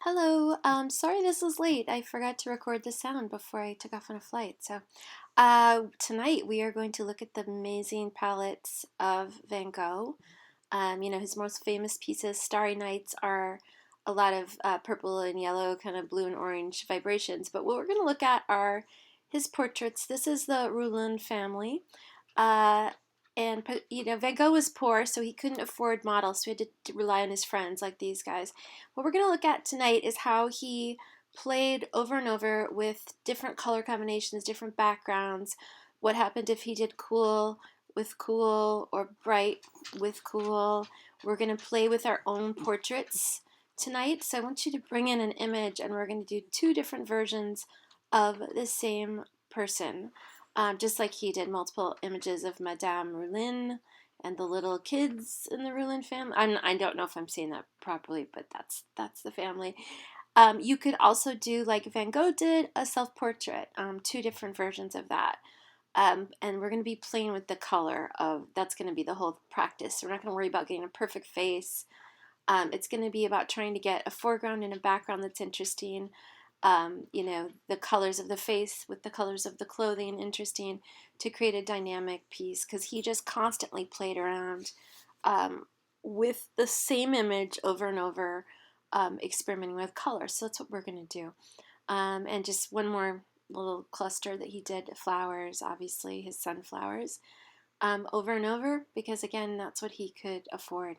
Hello, sorry this is late. I forgot to record the sound before I took off on a flight. So, tonight we are going to look at the amazing palettes of Van Gogh. His most famous pieces, Starry Nights, are a lot of purple and yellow, kind of blue and orange vibrations. But what we're going to look at are his portraits. This is the Roulin family. Uh, Van Gogh was poor, so he couldn't afford models, so he had to rely on his friends like these guys. What we're going to look at tonight is how he played over and over with different color combinations, different backgrounds. What happened if he did cool with cool or bright with cool. We're going to play with our own portraits tonight, so I want you to bring in an image, and we're going to do two different versions of the same person. Just like he did multiple images of Madame Roulin and the little kids in the Roulin family. I don't know if I'm saying that properly, but that's the family. You could also do like Van Gogh did, a self-portrait, two different versions of that. And we're going to be playing with the color of, that's going to be the whole practice. We're not going to worry about getting a perfect face. It's going to be about trying to get a foreground and a background that's interesting. The colors of the face with the colors of the clothing interesting to create a dynamic piece, because he just constantly played around with the same image over and over, experimenting with color. So that's what we're going to do. And just one more little cluster that he did, flowers, obviously his sunflowers, over and over, because again, that's what he could afford.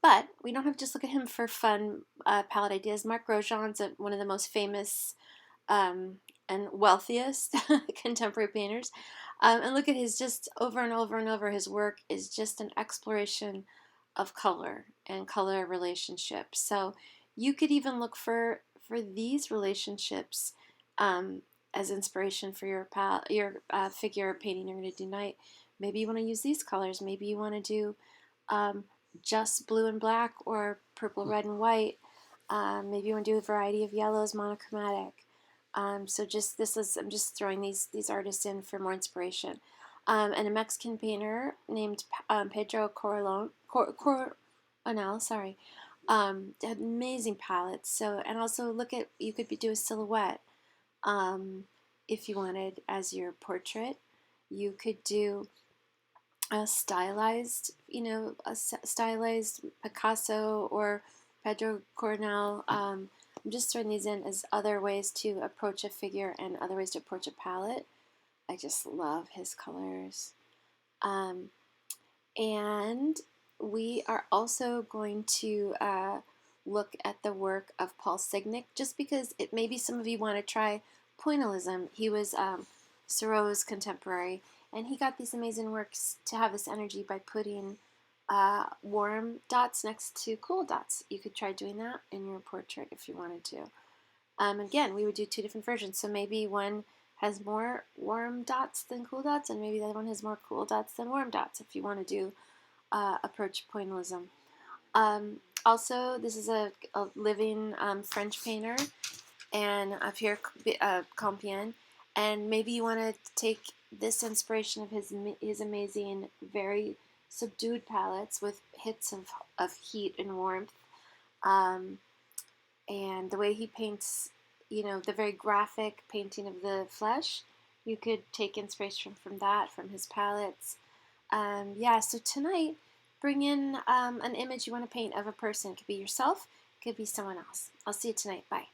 But we don't have to just look at him for fun palette ideas. Mark Grotjahn's one of the most famous and wealthiest contemporary painters. And look at his, just over and over and over, his work is just an exploration of color and color relationships. So you could even look for these relationships as inspiration for your figure painting you're going to do tonight. Maybe you want to use these colors. Maybe you want to do just blue and black, or purple, red, and white. Maybe you want to do a variety of yellows, monochromatic. I'm just throwing these artists in for more inspiration. And a Mexican painter named Pedro Coronel, sorry, had amazing palettes. So, and also you could do a silhouette if you wanted as your portrait. You could do a stylized, Picasso or Pedro Coronel. I'm just throwing these in as other ways to approach a figure and other ways to approach a palette. I just love his colors. And we are also going to look at the work of Paul Signac, just because maybe some of you want to try pointillism. He was Thoreau's contemporary, and he got these amazing works to have this energy by putting warm dots next to cool dots. You could try doing that in your portrait if you wanted to. Again, we would do two different versions. So maybe one has more warm dots than cool dots, and maybe the other one has more cool dots than warm dots if you want to do approach pointillism. Also, this is a living French painter, and up here, Concompain. And maybe you want to take this inspiration of his amazing, very subdued palettes with hits of heat and warmth, and the way he paints, the very graphic painting of the flesh. You could take inspiration from that, from his palettes. So tonight, bring in an image you want to paint of a person. It could be yourself, it could be someone else. I'll see you tonight. Bye.